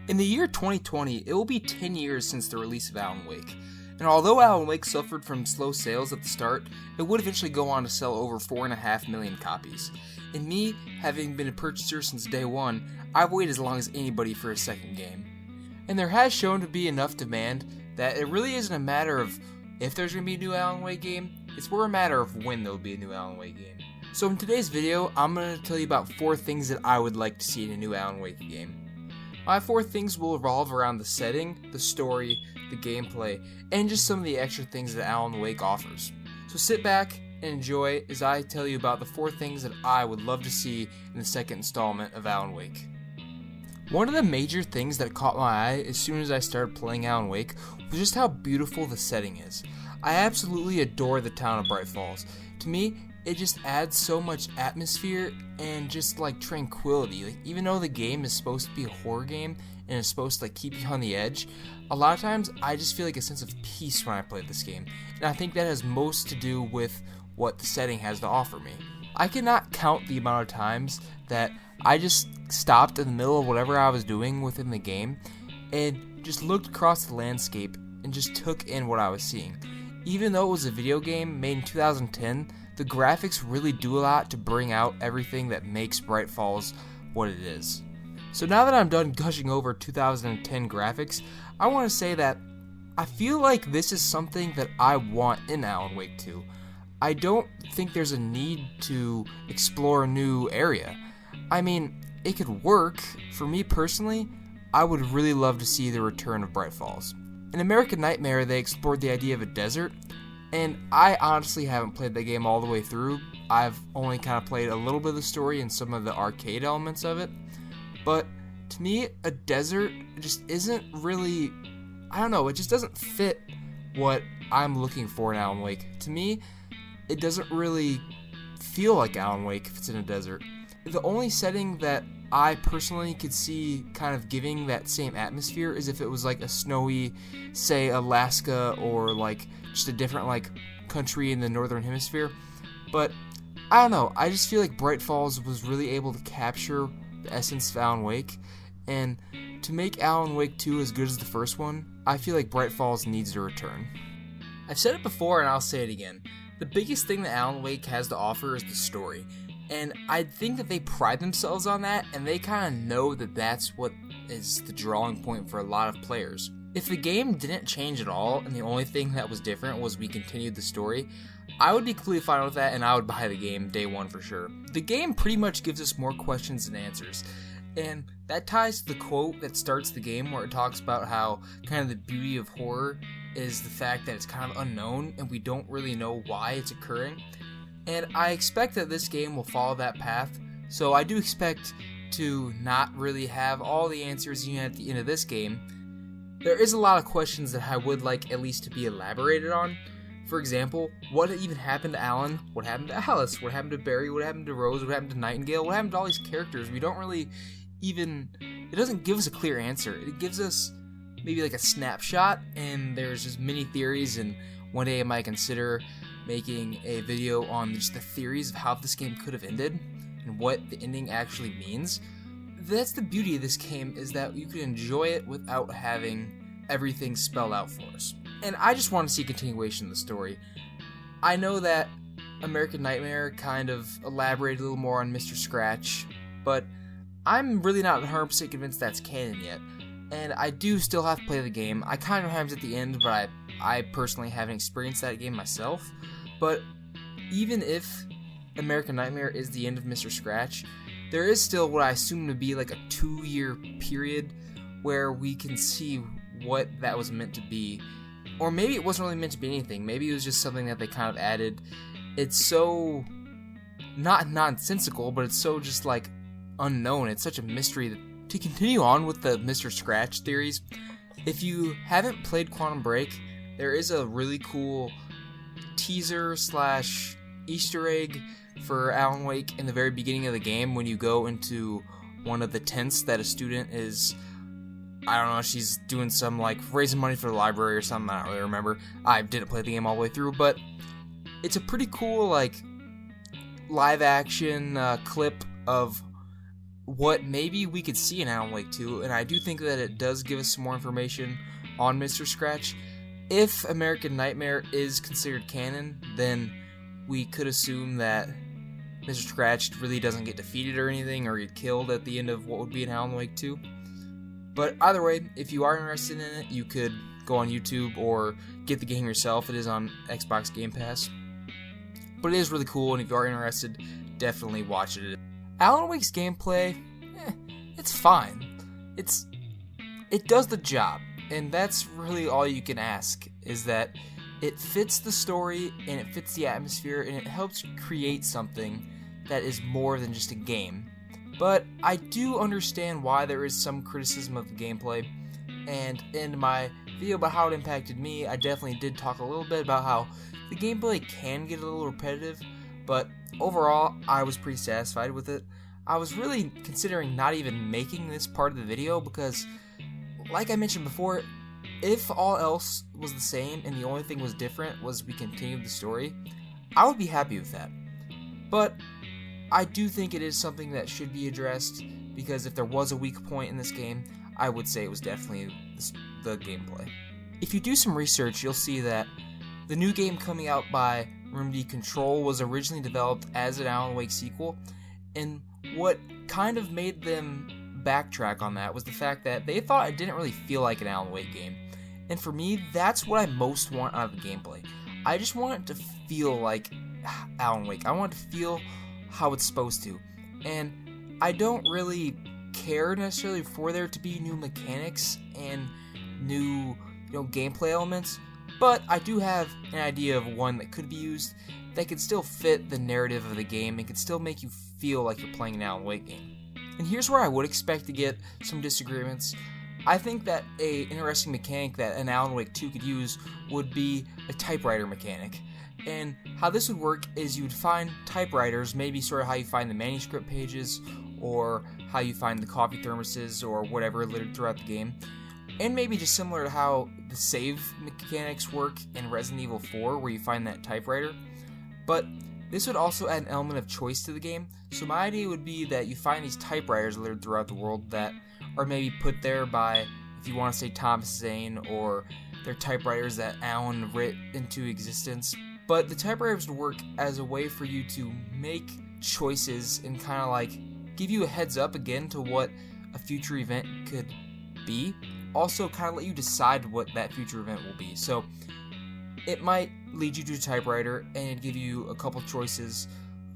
In the year 2020, it will be 10 years since the release of Alan Wake. And although Alan Wake suffered from slow sales at the start, it would eventually go on to sell over 4.5 million copies. And me, having been a purchaser since day one, I've waited as long as anybody for a second game. And there has shown to be enough demand that it really isn't a matter of if there's going to be a new Alan Wake game, it's more a matter of when there will be a new Alan Wake game. So in today's video, I'm going to tell you about 4 things that I would like to see in a new Alan Wake game. My 4 things will revolve around the setting, the story, the gameplay, and just some of the extra things that Alan Wake offers. So sit back and enjoy as I tell you about the 4 things that I would love to see in the second installment of Alan Wake. One of the major things that caught my eye as soon as I started playing Alan Wake was just how beautiful the setting is. I absolutely adore the town of Bright Falls. To me, it just adds so much atmosphere and just like tranquility. Like, even though the game is supposed to be a horror game and it's supposed to like keep you on the edge, a lot of times I just feel like a sense of peace when I play this game. And I think that has most to do with what the setting has to offer me. I cannot count the amount of times that I just stopped in the middle of whatever I was doing within the game and just looked across the landscape and just took in what I was seeing. Even though it was a video game made in 2010, the graphics really do a lot to bring out everything that makes Bright Falls what it is. So now that I'm done gushing over 2010 graphics, I want to say that I feel like this is something that I want in Alan Wake 2. I don't think there's a need to explore a new area. I mean, it could work. For me personally, I would really love to see the return of Bright Falls. In American Nightmare, they explored the idea of a desert, and I honestly haven't played the game all the way through. I've only kind of played a little bit of the story and some of the arcade elements of it. But to me, a desert just isn't really, I don't know, it just doesn't fit what I'm looking for in Alan Wake. To me, it doesn't really feel like Alan Wake if it's in a desert. The only setting that I personally could see kind of giving that same atmosphere is if it was like a snowy, say, Alaska or like just a different like country in the northern hemisphere. But I don't know, I just feel like Bright Falls was really able to capture the essence of Alan Wake, and to make Alan Wake 2 as good as the first one, I feel like Bright Falls needs to return. I've said it before and I'll say it again. The biggest thing that Alan Wake has to offer is the story. And I think that they pride themselves on that, and they kind of know that that's what is the drawing point for a lot of players. If the game didn't change at all, and the only thing that was different was we continued the story, I would be completely fine with that, and I would buy the game day one for sure. The game pretty much gives us more questions than answers, and that ties to the quote that starts the game where it talks about how kind of the beauty of horror is the fact that it's kind of unknown, and we don't really know why it's occurring. And I expect that this game will follow that path, so I do expect to not really have all the answers even at the end of this game. There is a lot of questions that I would like at least to be elaborated on. For example, what even happened to Alan? What happened to Alice? What happened to Barry? What happened to Rose? What happened to Nightingale? What happened to all these characters? We don't really even... It doesn't give us a clear answer. It gives us maybe like a snapshot, and there's just many theories, and one day I might consider making a video on just the theories of how this game could have ended and what the ending actually means. That's the beauty of this game, is that you can enjoy it without having everything spelled out for us. And I just want to see a continuation of the story. I know that American Nightmare kind of elaborated a little more on Mr. Scratch, but I'm really not 100% convinced that's canon yet. And I do still have to play the game. I kind of have it at the end, but I personally haven't experienced that game myself. But even if American Nightmare is the end of Mr. Scratch, there is still what I assume to be like a 2-year period where we can see what that was meant to be. Or maybe it wasn't really meant to be anything. Maybe it was just something that they kind of added. It's so not nonsensical, but it's so just like unknown. It's such a mystery. To continue on with the Mr. Scratch theories, if you haven't played Quantum Break, there is a really cool teaser / Easter egg for Alan Wake in the very beginning of the game when you go into one of the tents that a student is, I don't know, she's doing some like raising money for the library or something, I don't really remember. I didn't play the game all the way through, but it's a pretty cool like live action clip of what maybe we could see in Alan Wake 2, and I do think that it does give us some more information on Mr. Scratch. If American Nightmare is considered canon, then we could assume that Mr. Scratch really doesn't get defeated or anything, or get killed at the end of what would be in Alan Wake 2. But either way, if you are interested in it, you could go on YouTube or get the game yourself. It is on Xbox Game Pass. But it is really cool, and if you are interested, definitely watch it. Alan Wake's gameplay, it's fine. It does the job, and that's really all you can ask, is that it fits the story, and it fits the atmosphere, and it helps create something that is more than just a game. But I do understand why there is some criticism of the gameplay, and in my video about how it impacted me, I definitely did talk a little bit about how the gameplay can get a little repetitive, but overall, I was pretty satisfied with it. I was really considering not even making this part of the video because, like I mentioned before, if all else was the same and the only thing was different was we continued the story, I would be happy with that. But I do think it is something that should be addressed, because if there was a weak point in this game, I would say it was definitely the gameplay. If you do some research, you'll see that the new game coming out by Remedy Control was originally developed as an Alan Wake sequel, and what kind of made them backtrack on that was the fact that they thought it didn't really feel like an Alan Wake game. And for me, that's what I most want out of the gameplay. I just want it to feel like Alan Wake. I want it to feel how it's supposed to. And I don't really care necessarily for there to be new mechanics and new, gameplay elements, but I do have an idea of one that could be used that could still fit the narrative of the game and could still make you feel like you're playing an Alan Wake game. And here's where I would expect to get some disagreements. I think that a interesting mechanic that an Alan Wake 2 could use would be a typewriter mechanic. And how this would work is you would find typewriters, maybe sort of how you find the manuscript pages, or how you find the coffee thermoses, or whatever littered throughout the game. And maybe just similar to how the save mechanics work in Resident Evil 4, where you find that typewriter. But this would also add an element of choice to the game. So my idea would be that you find these typewriters littered throughout the world that are maybe put there by, if you want to say, Thomas Zane, or they're typewriters that Alan writ into existence. But the typewriters would work as a way for you to make choices and kind of like give you a heads up again to what a future event could be. Also kind of let you decide what that future event will be. So it might lead you to a typewriter and it'd give you a couple choices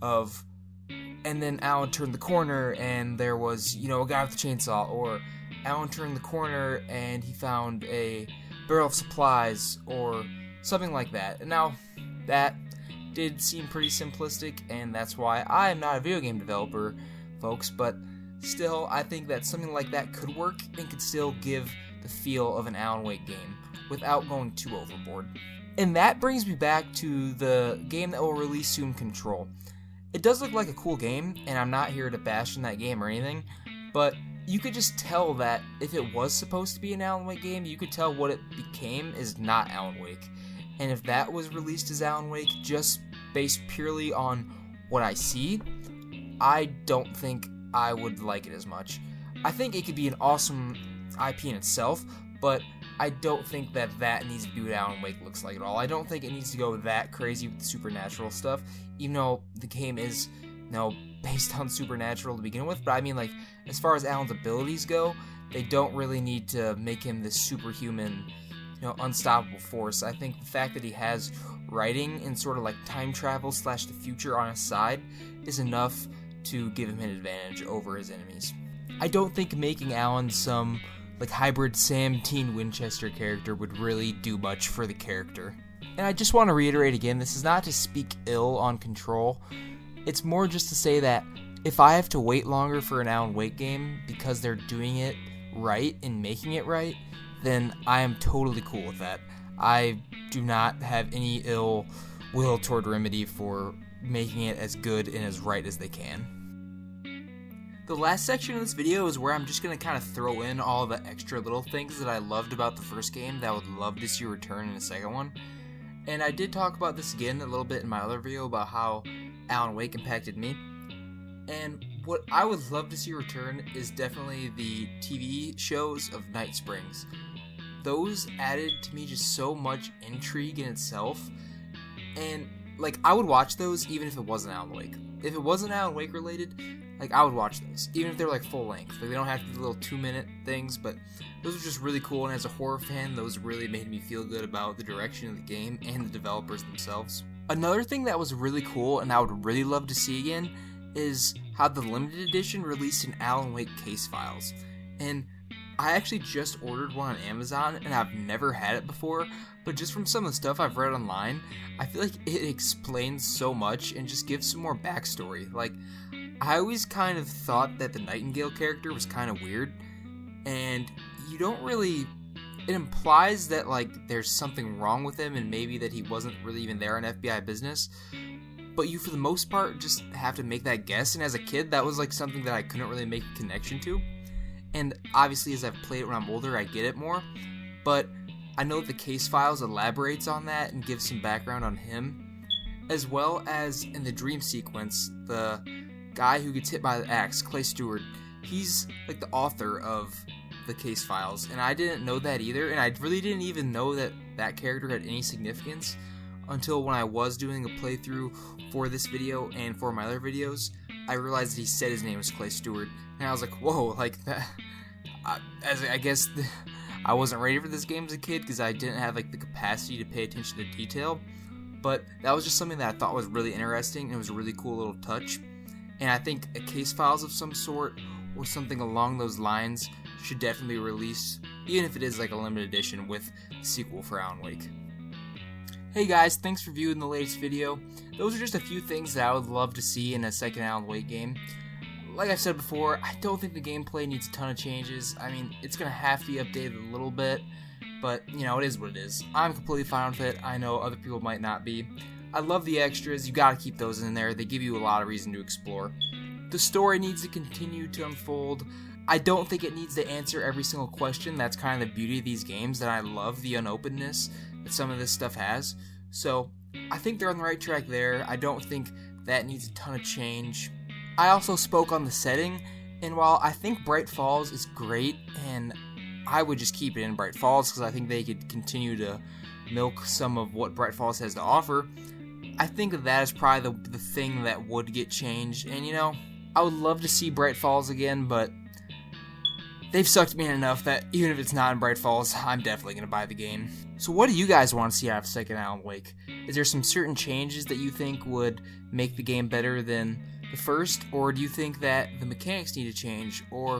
of, and then Alan turned the corner and there was, a guy with a chainsaw, or Alan turned the corner and he found a barrel of supplies, or something like that. And now, that did seem pretty simplistic, and that's why I am not a video game developer, folks, but still, I think that something like that could work and could still give the feel of an Alan Wake game without going too overboard. And that brings me back to the game that will release soon, Control. It does look like a cool game, and I'm not here to bash in that game or anything, but you could just tell that if it was supposed to be an Alan Wake game, you could tell what it became is not Alan Wake. And if that was released as Alan Wake just based purely on what I see, I don't think I would like it as much. I think it could be an awesome IP in itself, but I don't think that needs to be what Alan Wake looks like at all. I don't think it needs to go that crazy with the supernatural stuff, even though the game is, based on supernatural to begin with. But I mean, like, as far as Alan's abilities go, they don't really need to make him this superhuman, unstoppable force. I think the fact that he has writing and sort of like time travel / the future on his side is enough to give him an advantage over his enemies. I don't think making Alan some like hybrid Sam Teen Winchester character would really do much for the character. And I just want to reiterate again, this is not to speak ill on Control. It's more just to say that if I have to wait longer for an Alan Wake game because they're doing it right and making it right, then I am totally cool with that. I do not have any ill will toward Remedy for making it as good and as right as they can. The last section of this video is where I'm just going to kind of throw in all the extra little things that I loved about the first game that I would love to see return in the second one. And I did talk about this again a little bit in my other video about how Alan Wake impacted me. And what I would love to see return is definitely the TV shows of Night Springs. Those added to me just so much intrigue in itself, and like I would watch those even if it wasn't Alan Wake. If it wasn't Alan Wake related, like I would watch those, even if they're like full length. Like they don't have to be little 2-minute things, but those are just really cool. And as a horror fan, those really made me feel good about the direction of the game and the developers themselves. Another thing that was really cool and I would really love to see again is how the limited edition released an Alan Wake case files. And I actually just ordered one on Amazon and I've never had it before, but just from some of the stuff I've read online, I feel like it explains so much and just gives some more backstory. Like, I always kind of thought that the Nightingale character was kind of weird, and you don't really... It implies that, like, there's something wrong with him and maybe that he wasn't really even there on FBI business, but you, for the most part, just have to make that guess, and as a kid, that was, like, something that I couldn't really make a connection to. And obviously, as I've played it when I'm older, I get it more. But I know the case files elaborates on that and gives some background on him. As well as in the dream sequence, the guy who gets hit by the axe, Clay Stewart, he's like the author of the case files. And I didn't know that either. And I really didn't even know that that character had any significance until when I was doing a playthrough for this video and for my other videos. I realized that he said his name was Clay Stewart, and I was like, whoa, like that. I guess I wasn't ready for this game as a kid because I didn't have like the capacity to pay attention to detail. But that was just something that I thought was really interesting, and it was a really cool little touch. And I think a case files of some sort or something along those lines should definitely be released, even if it is like a limited edition with the sequel for Alan Wake. Hey guys, thanks for viewing the latest video. Those are just a few things that I would love to see in a second Alan Wake game. Like I've said before, I don't think the gameplay needs a ton of changes. I mean, it's going to have to be updated a little bit, but, you know, it is what it is. I'm completely fine with it. I know other people might not be. I love the extras. You got to keep those in there. They give you a lot of reason to explore. The story needs to continue to unfold. I don't think it needs to answer every single question. That's kind of the beauty of these games, that I love the unopenness that some of this stuff has. So I think they're on the right track there. I don't think that needs a ton of change. I also spoke on the setting, and while I think Bright Falls is great, and I would just keep it in Bright Falls because I think they could continue to milk some of what Bright Falls has to offer, I think that is probably the thing that would get changed. And you know, I would love to see Bright Falls again, but they've sucked me in enough that even if it's not in Bright Falls, I'm definitely going to buy the game. So what do you guys want to see out of second Alan Wake? Is there some certain changes that you think would make the game better than the first? Or do you think that the mechanics need to change? Or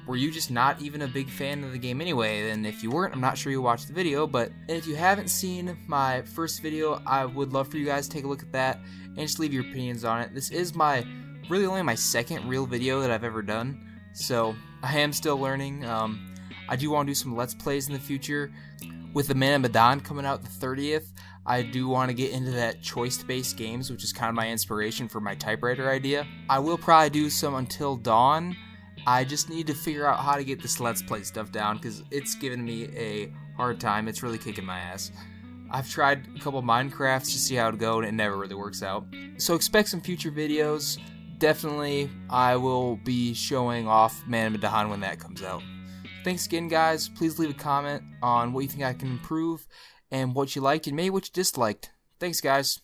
were you just not even a big fan of the game anyway? And if you weren't, I'm not sure you watched the video. But if you haven't seen my first video, I would love for you guys to take a look at that and just leave your opinions on it. This is really only my second real video that I've ever done, so I am still learning. I do want to do some Let's Plays in the future. With the Man of Medan coming out the 30th, I do want to get into that choice-based games, which is kind of my inspiration for my typewriter idea. I will probably do some Until Dawn. I just need to figure out how to get this Let's Play stuff down, because it's giving me a hard time. It's really kicking my ass. I've tried a couple Minecrafts to see how it goes, and it never really works out. So expect some future videos. Definitely, I will be showing off Man of Medan when that comes out. Thanks again, guys. Please leave a comment on what you think I can improve and what you liked and maybe what you disliked. Thanks, guys.